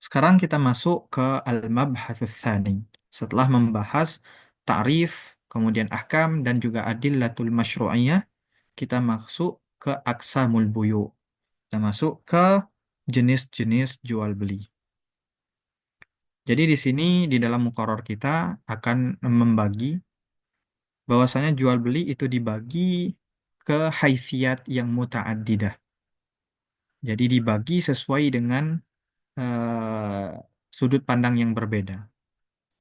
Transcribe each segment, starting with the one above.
Sekarang kita masuk ke al-mabhatsus tsani. Setelah membahas ta'rif, kemudian ahkam dan juga adillatul masyru'iyah, kita masuk ke aqsamul buyu. Kita masuk ke jenis-jenis jual beli. Jadi di sini di dalam muqarrar kita akan membagi bahwasanya jual beli itu dibagi ke haitsiyat yang muta'addidah. Jadi dibagi sesuai dengan sudut pandang yang berbeda,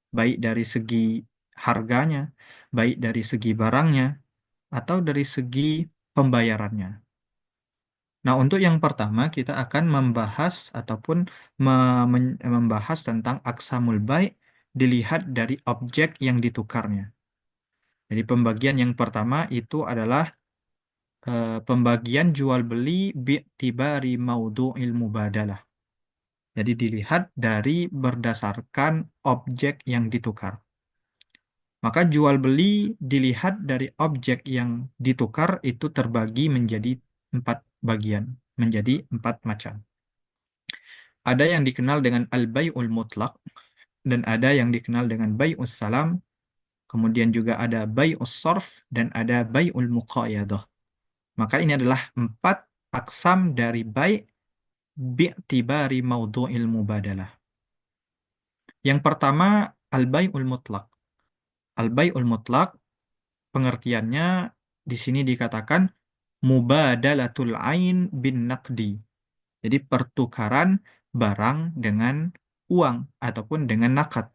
baik dari segi harganya, baik dari segi barangnya, atau dari segi pembayarannya. Nah, untuk yang pertama kita akan membahas ataupun membahas tentang aksamul bai' dilihat dari objek yang ditukarnya. Jadi pembagian yang pertama itu adalah pembagian jual beli bi'tibari maudu'il mubadalah. Jadi dilihat dari berdasarkan objek yang ditukar. Maka jual beli dilihat dari objek yang ditukar itu terbagi menjadi 4 bagian, menjadi 4 macam. Ada yang dikenal dengan al-bai'ul mutlaq dan ada yang dikenal dengan bai'us salam, kemudian juga ada bai'us sarf dan ada bai'ul muqayadah. Maka ini adalah 4 aksam dari bai' bi'tibari maudhu'il mubadalah. Yang pertama al-bai'ul mutlaq. Al-bai'ul mutlaq pengertiannya di sini dikatakan mubadalatul ain bin naqdi. Jadi pertukaran barang dengan uang ataupun dengan nakat.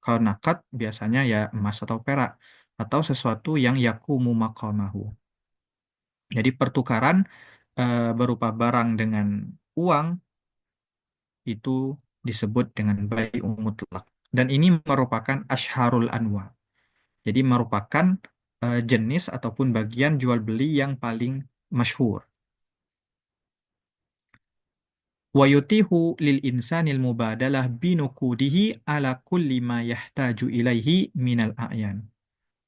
Kalau nakat biasanya ya emas atau perak atau sesuatu yang yakumu maqamahu. Jadi pertukaran berupa barang dengan uang itu disebut dengan bai'u mutlak. Dan ini merupakan asharul anwa. Jadi merupakan jenis ataupun bagian jual beli yang paling masyhur. Wa yutihu lil insanil mubadalah binukudihi ala kulli ma yahtaju ilaihi minal a'yan.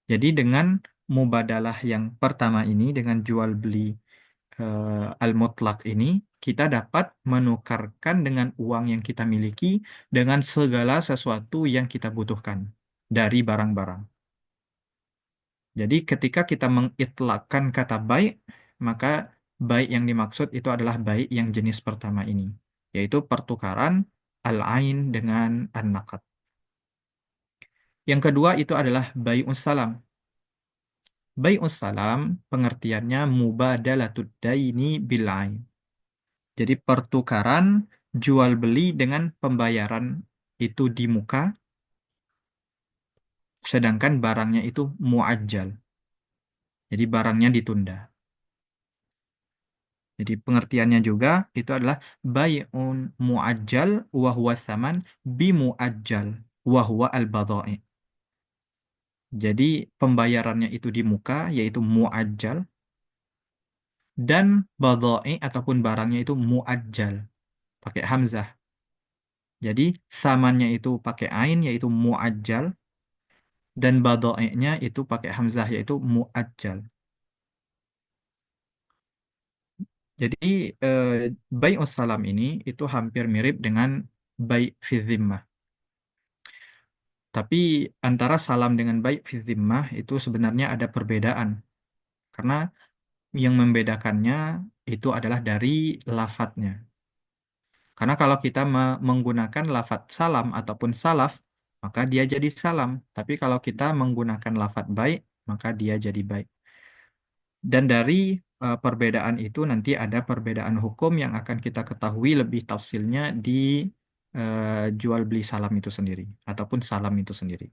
Jadi dengan mubadalah yang pertama ini, dengan jual beli al-mutlak ini, kita dapat menukarkan dengan uang yang kita miliki dengan segala sesuatu yang kita butuhkan dari barang-barang. Jadi ketika kita mengitlakkan kata baik, maka baik yang dimaksud itu adalah baik yang jenis pertama ini, yaitu pertukaran al-ain dengan an-naqad. Yang kedua itu adalah bai'us salam. Bai'us salam pengertiannya mubadalatud daini bil ain. Jadi pertukaran jual beli dengan pembayaran itu di muka, sedangkan barangnya itu muajjal. Jadi barangnya ditunda. Jadi pengertiannya juga itu adalah bai'un muajjal wa huwa tsaman bi muajjal wa huwa al-badha'i. Jadi pembayarannya itu di muka yaitu muajjal dan badha'i ataupun barangnya itu muajjal pakai hamzah. Jadi tsamannya itu pakai ain yaitu muajjal dan badha'inya itu pakai hamzah yaitu muajjal. Jadi eh, bai'us salam ini itu hampir mirip dengan bai' fi zimmah. Tapi antara salam dengan baik fi zimmah itu sebenarnya ada perbedaan. Karena yang membedakannya itu adalah dari lafadznya. Karena kalau kita menggunakan lafadz salam ataupun salaf, maka dia jadi salam. Tapi kalau kita menggunakan lafadz baik, maka dia jadi baik. Dan dari perbedaan itu nanti ada perbedaan hukum yang akan kita ketahui lebih tafsilnya di jual beli salam itu sendiri ataupun salam itu sendiri.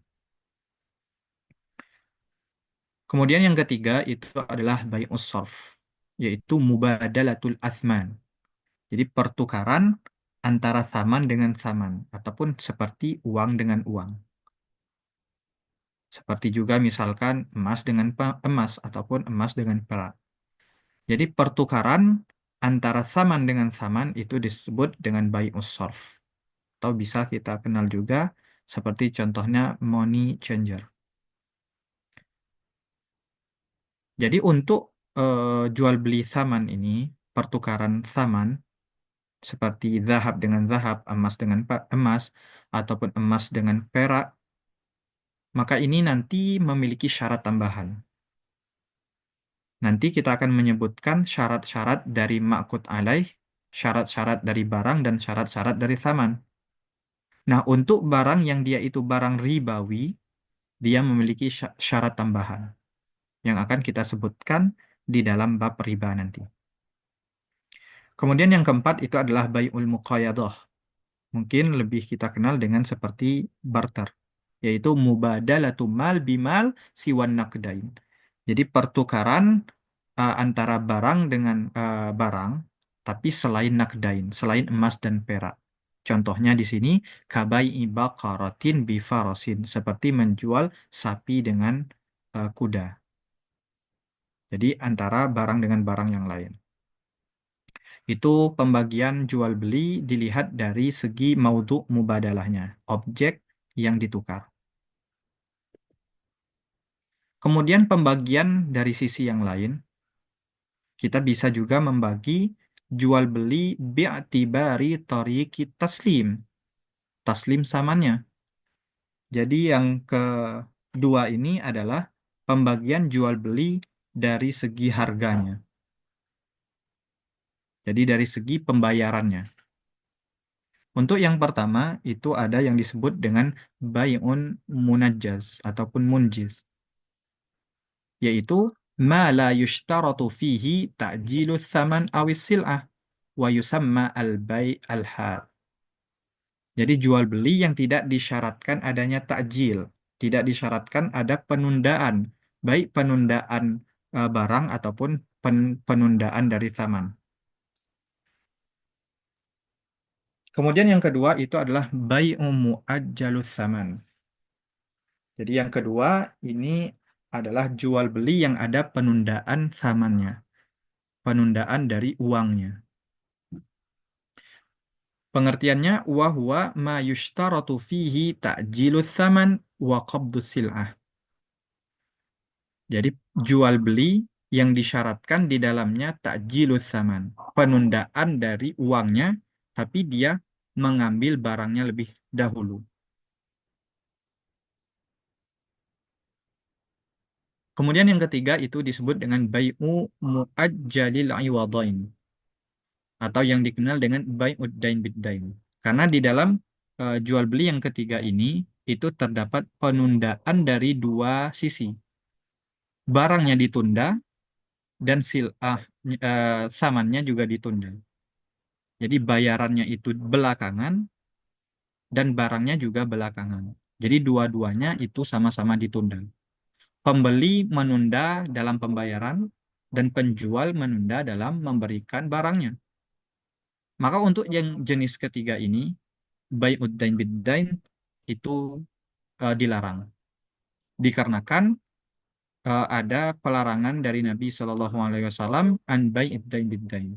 Kemudian yang ketiga itu adalah bai'us sarf, yaitu mubadalatul athman. Jadi pertukaran antara saman dengan saman, ataupun seperti uang dengan uang. Seperti juga misalkan emas dengan emas, ataupun emas dengan perak. Jadi pertukaran antara saman dengan saman itu disebut dengan bai'us sarf. Atau bisa kita kenal juga seperti contohnya money changer. Jadi untuk jual beli saman ini, pertukaran saman, seperti zahab dengan zahab, emas dengan emas, ataupun emas dengan perak, maka ini nanti memiliki syarat tambahan. Nanti kita akan menyebutkan syarat-syarat dari ma'qud alaih, syarat-syarat dari barang, dan syarat-syarat dari thaman. Nah, untuk barang yang dia itu barang ribawi, dia memiliki syarat tambahan yang akan kita sebutkan di dalam bab riba nanti. Kemudian yang keempat itu adalah bai'ul muqayadah. Mungkin lebih kita kenal dengan seperti barter, yaitu mubadalatu mal bimal siwan naqdain. Jadi pertukaran antara barang dengan barang, tapi selain nakdain, selain emas dan perak. Contohnya di sini kabai'i baqaratin bifarosin, seperti menjual sapi dengan kuda. Jadi antara barang dengan barang yang lain. Itu pembagian jual beli dilihat dari segi maudhu mubadalahnya, objek yang ditukar. Kemudian pembagian dari sisi yang lain, kita bisa juga membagi jual beli bi'tibari tariqi taslim. Taslim samannya. Jadi yang kedua ini adalah pembagian jual beli dari segi harganya. Jadi dari segi pembayarannya. Untuk yang pertama itu ada yang disebut dengan bai'un munajjaz ataupun munjiz, yaitu ma la yushtaratu fihi ta'jilu tsaman awis sil'ah wa yusamma al-bai' al-hal. Jadi jual beli yang tidak disyaratkan adanya takjil, tidak disyaratkan ada penundaan, baik penundaan barang ataupun penundaan dari tsaman. Kemudian yang kedua itu adalah bai'u muajjalus tsaman. Jadi yang kedua ini adalah jual beli yang ada penundaan tsamannya, penundaan dari uangnya. Pengertiannya wa huwa ma yushtaratu fihi ta'jilus tsaman wa qabdus sil'ah. Jadi jual beli yang disyaratkan di dalamnya takjilus tsaman, penundaan dari uangnya, tapi dia mengambil barangnya lebih dahulu. Kemudian yang ketiga itu disebut dengan bai'u muajjalil iwadain, atau yang dikenal dengan bai'ud dain bid-dain. Karena di dalam jual beli yang ketiga ini itu terdapat penundaan dari dua sisi. Barangnya ditunda dan samannya juga ditunda. Jadi bayarannya itu belakangan dan barangnya juga belakangan. Jadi dua-duanya itu sama-sama ditunda. Pembeli menunda dalam pembayaran dan penjual menunda dalam memberikan barangnya. Maka untuk yang jenis ketiga ini, bai'ud dain bid-dain itu dilarang. Dikarenakan ada pelarangan dari Nabi Shallallahu Alaihi Wasallam an bai'id dain bid-dain.